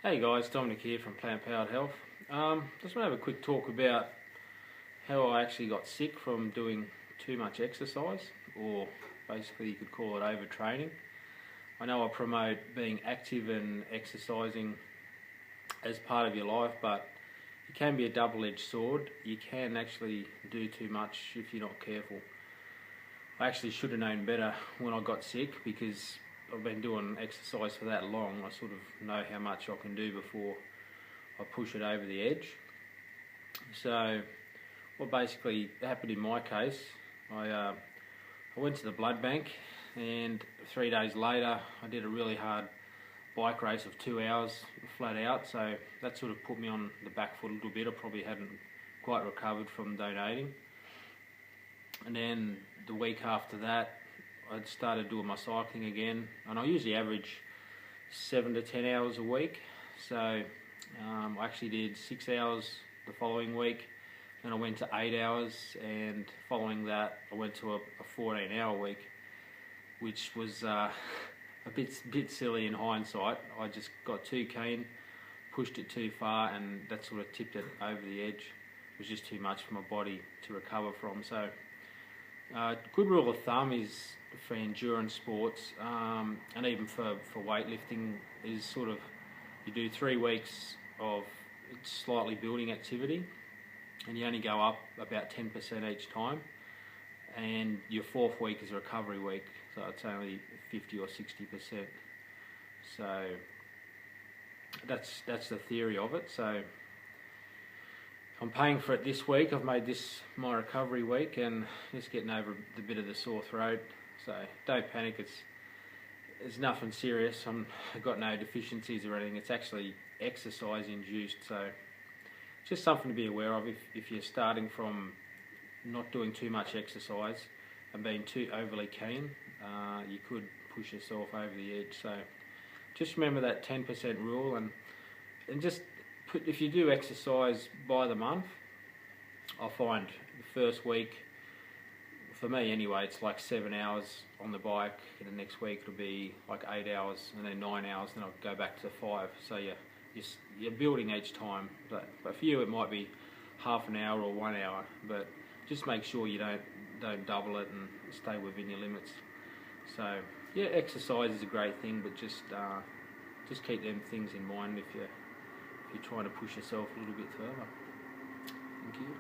Hey guys, Dominic here from Plant Powered Health. Just want to have a quick talk about how I actually got sick from doing too much exercise, or basically you could call it overtraining. I know I promote being active and exercising as part of your life, but it can be a double-edged sword. You can actually do too much if you're not careful. I actually should have known better when I got sick, because I've been doing exercise for that long. I sort of know how much I can do before I push it over the edge. So what basically happened in my case, I went to the blood bank, and 3 days later I did a really hard bike race of 2 hours flat out, so that sort of put me on the back foot a little bit. I probably hadn't quite recovered from donating. And then the week after that I'd started doing my cycling again, and I usually average 7 to 10 hours a week. So I actually did 6 hours the following week, then I went to 8 hours, and following that I went to a 14-hour week, which was a bit silly in hindsight. I just got too keen, pushed it too far, and that sort of tipped it over the edge. It was just too much for my body to recover from. So good rule of thumb is for endurance sports, and even for weightlifting, is sort of you do 3 weeks of slightly building activity, and you only go up about 10% each time, and your 4th week is a recovery week, so it's only 50 or 60%. So that's the theory of it. So I'm paying for it this week. I've made this my recovery week, and just getting over the bit of the sore throat. So don't panic, it's nothing serious. I've got no deficiencies or anything. It's actually exercise induced, so just something to be aware of if you're starting from not doing too much exercise and being too overly keen. You could push yourself over the edge. So just remember that 10% rule, and just if you do exercise by the month, I find the first week, for me anyway, it's like 7 hours on the bike, and the next week it'll be like 8 hours, and then 9 hours, and then I'll go back to 5. So you're building each time. But for you it might be half an hour or 1 hour, but just make sure you don't double it and stay within your limits. So yeah, exercise is a great thing, but just keep them things in mind if you're trying to push yourself a little bit further. Thank you.